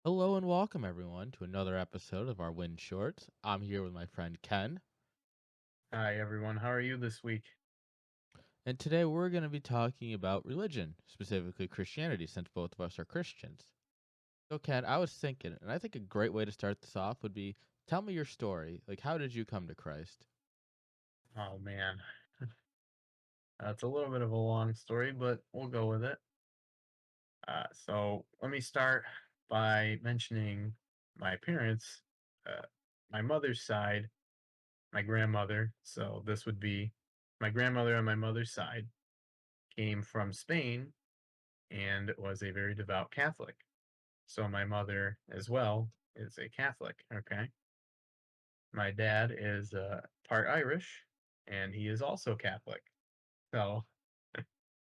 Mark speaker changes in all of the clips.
Speaker 1: Hello and welcome everyone to another episode of our Win Shorts. I'm here with my friend Ken,
Speaker 2: Hi, everyone. How are you this week?
Speaker 1: and today we're going to be talking about religion, specifically Christianity, since both of us are Christians. So, Ken, I was thinking, and I think a great way to start this off would be tell me your story. Like, how did you come to Christ?
Speaker 2: Oh, man. That's a little bit of a long story, but we'll go with it. So let me start by mentioning my parents. Uh, my mother's side, my grandmother. So this would be my grandmother on my mother's side came from Spain and was a very devout Catholic. So my mother as well is a Catholic. Okay. My dad is part Irish and he is also Catholic. So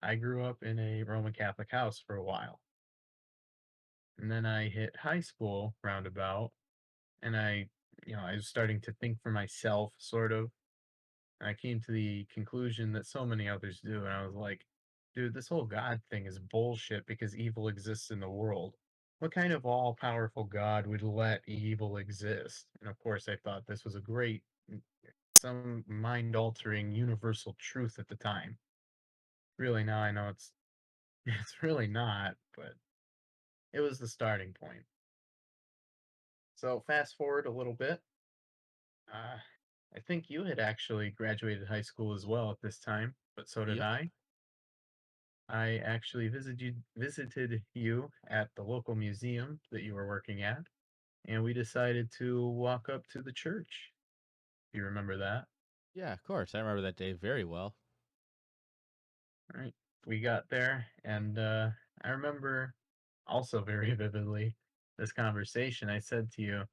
Speaker 2: I grew up in a Roman Catholic house for a while. And then I hit high school roundabout and I was starting to think for myself, sort of. And I came to the conclusion that so many others do. And I was like, dude, this whole God thing is bullshit because evil exists in the world. What kind of all powerful God would let evil exist? And of course, I thought this was a great, some mind altering universal truth at the time. Really, now I know it's really not, but it was the starting point. So fast forward a little bit. Uh, I think you had actually graduated high school as well at this time, but so did
Speaker 1: Yep.
Speaker 2: I. I actually visited you at the local museum that you were working at, and we decided to walk up to the church. You remember that?
Speaker 1: Yeah, of course. I remember that day very well.
Speaker 2: Right. We got there, and I remember also very vividly this conversation. I said to you,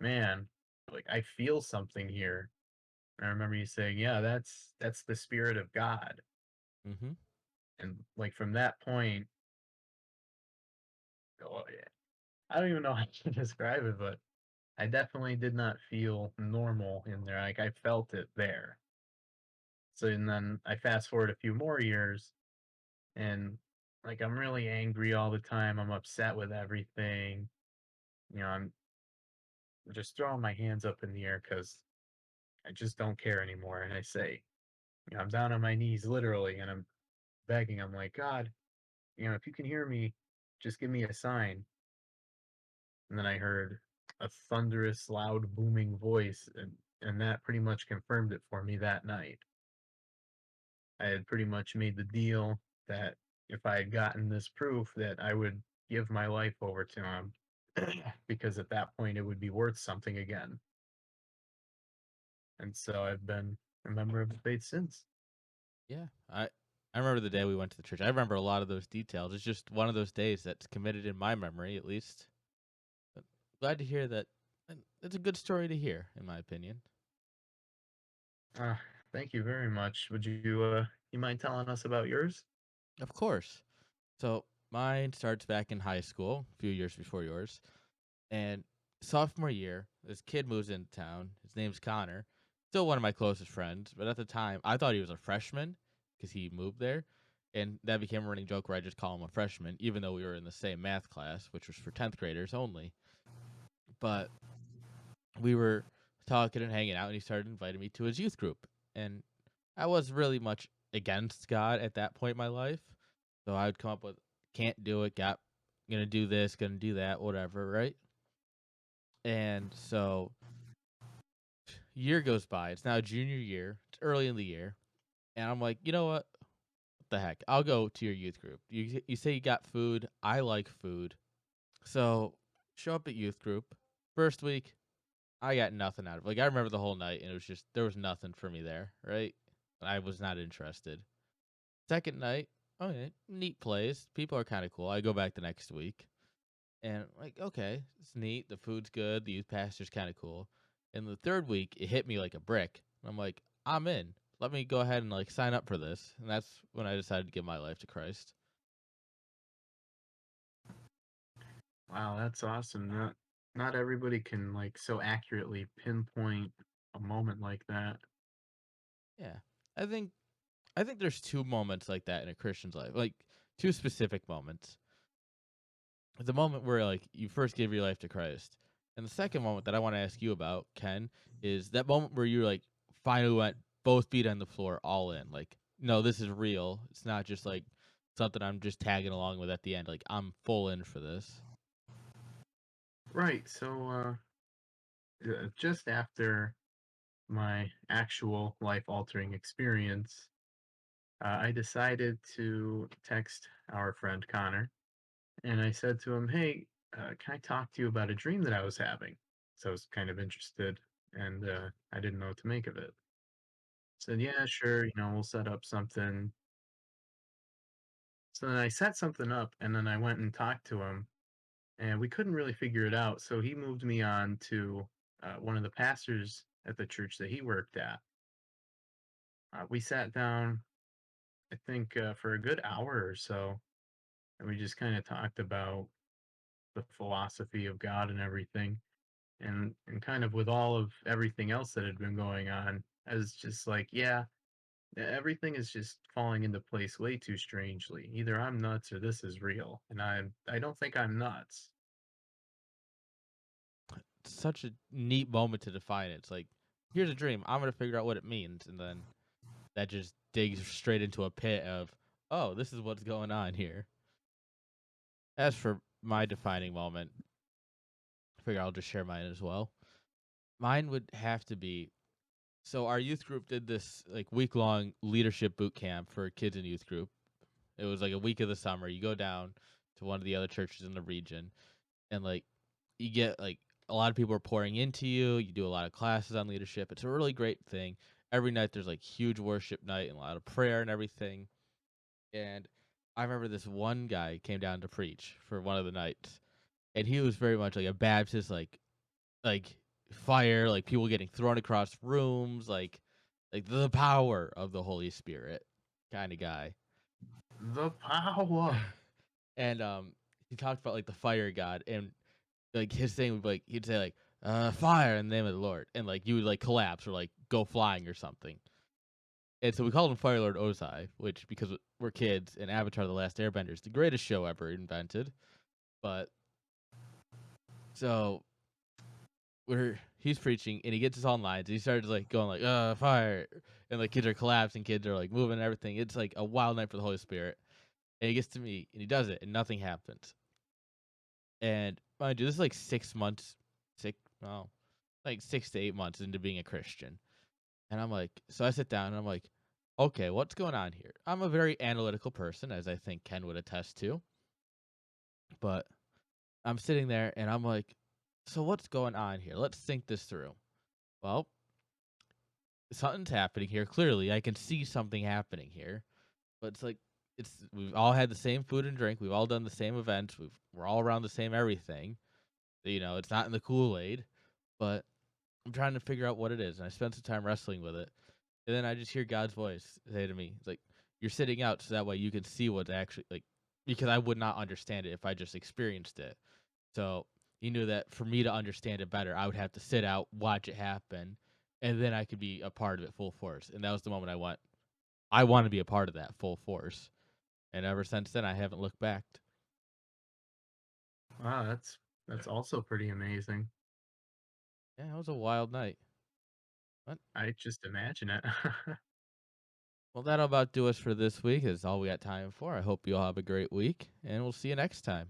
Speaker 2: "Man, like I feel something here." And I remember you saying, "Yeah, that's the spirit of God."
Speaker 1: Mm-hmm.
Speaker 2: And like from that point, oh yeah, I don't even know how to describe it, but I definitely did not feel normal in there. Like I felt it there. So and then I fast forward a few more years, and like I'm really angry all the time. I'm upset with everything. I'm just throwing my hands up in the air because I just don't care anymore. And I say, I'm down on my knees literally, and I'm begging. I'm like, God, if you can hear me, just give me a sign. And then I heard a thunderous, loud, booming voice, and that pretty much confirmed it for me that night. I had pretty much made the deal that if I had gotten this proof that I would give my life over to him because at that point it would be worth something again. And so I've been a member of the faith since.
Speaker 1: Yeah. I remember the day we went to the church. I remember a lot of those details. It's just one of those days that's committed in my memory, at least. But glad to hear that. And it's a good story to hear, in my opinion.
Speaker 2: Uh, Thank you very much. Would you mind telling us about yours?
Speaker 1: Of course. So mine starts back in high school, a few years before yours. And sophomore year, this kid moves into town. His name's Connor. Still one of my closest friends, but at the time, I thought he was a freshman because he moved there. And that became a running joke where I just call him a freshman, even though we were in the same math class, which was for 10th graders only. But we were talking and hanging out, and he started inviting me to his youth group. And I was really much against God at that point in my life. So I would come up with, can't do it, gonna do this, gonna do that, whatever, right? And so year goes by. It's now junior year. It's early in the year, and I'm like, you know what? What the heck? I'll go to your youth group. You say you got food. I like food, so show up at youth group. First week, I got nothing out of it. Like I remember the whole night, and it was just there was nothing for me there. Right? I was not interested. Second night, okay, neat place. People are kind of cool. I go back the next week. And like, okay, it's neat. The food's good. The youth pastor's kind of cool. And the third week, it hit me like a brick. I'm like, I'm in. Let me go ahead and like sign up for this. And that's when I decided to give my life to Christ.
Speaker 2: Wow, that's awesome. Not everybody can like so accurately pinpoint a moment like that.
Speaker 1: Yeah, I think I think there's two moments like that in a Christian's life, like two specific moments. the moment where like you first gave your life to Christ. And the second moment that I want to ask you about, Ken, is that moment where you like finally went both feet on the floor, all in. Like, no, this is real. It's not just like something I'm just tagging along with at the end. Like, I'm full in for this.
Speaker 2: Right. So, just after my actual life-altering experience, I decided to text our friend Connor, and I said to him, "Hey, can I talk to you about a dream that I was having?" So I was kind of interested, and I didn't know what to make of it. Said, "Yeah, sure. We'll set up something." So then I set something up, and then I went and talked to him, and we couldn't really figure it out. So he moved me on to one of the pastors at the church that he worked at. We sat down, I think, for a good hour or so, and we just kind of talked about the philosophy of God and everything. And kind of with all of everything else that had been going on, I was just like, yeah, everything is just falling into place way too strangely. Either I'm nuts or this is real, and I don't think I'm nuts.
Speaker 1: It's such a neat moment to define it. It's like, here's a dream. I'm gonna figure out what it means, and then that just digs straight into a pit of, oh, this is what's going on here. As for my defining moment, I figure I'll just share mine as well. Mine would have to be, so our youth group did this like week long leadership boot camp for kids in youth group. It was like a week of the summer. You go down to one of the other churches in the region, and like you get like a lot of people are pouring into you. You do a lot of classes on leadership. It's a really great thing. Every night there's like huge worship night and a lot of prayer and everything. And I remember this one guy came down to preach for one of the nights, and he was very much like a Baptist, like fire, like people getting thrown across rooms, like the power of the Holy Spirit kind of guy.
Speaker 2: The power.
Speaker 1: And he talked about like the fire god, and like his thing would be like he'd say like fire in the name of the Lord, and like you would like collapse or like go flying or something. And so we called him Fire Lord Ozai, which because we're kids and Avatar: The Last Airbender is the greatest show ever invented. But so where he's preaching and he gets his own lines and he starts like going like fire, and like kids are collapsing, kids are like moving and everything. It's like a wild night for the Holy Spirit. And he gets to me and he does it and nothing happens. And mind you, this is like 6 months, six no, like 6 to 8 months into being a Christian. And I'm like, so I sit down and I'm like, okay, what's going on here? I'm a very analytical person, as I think Ken would attest to. But I'm sitting there and I'm like, so what's going on here? Let's think this through. Well, something's happening here. Clearly, I can see something happening here. But it's like we've all had the same food and drink. We've all done the same events. We're all around the same everything. It's not in the Kool-Aid, but I'm trying to figure out what it is. And I spent some time wrestling with it. And then I just hear God's voice say to me, it's like, you're sitting out so that way you can see what's actually like, because I would not understand it if I just experienced it. So he knew that for me to understand it better, I would have to sit out, watch it happen, and then I could be a part of it full force. And that was the moment I want to be a part of that full force. And ever since then, I haven't looked back.
Speaker 2: Wow, that's also pretty amazing.
Speaker 1: Yeah, it was a wild night. But,
Speaker 2: I just imagine it.
Speaker 1: well, that'll about do us for this week. Is all we got time for. I hope you all have a great week, and we'll see you next time.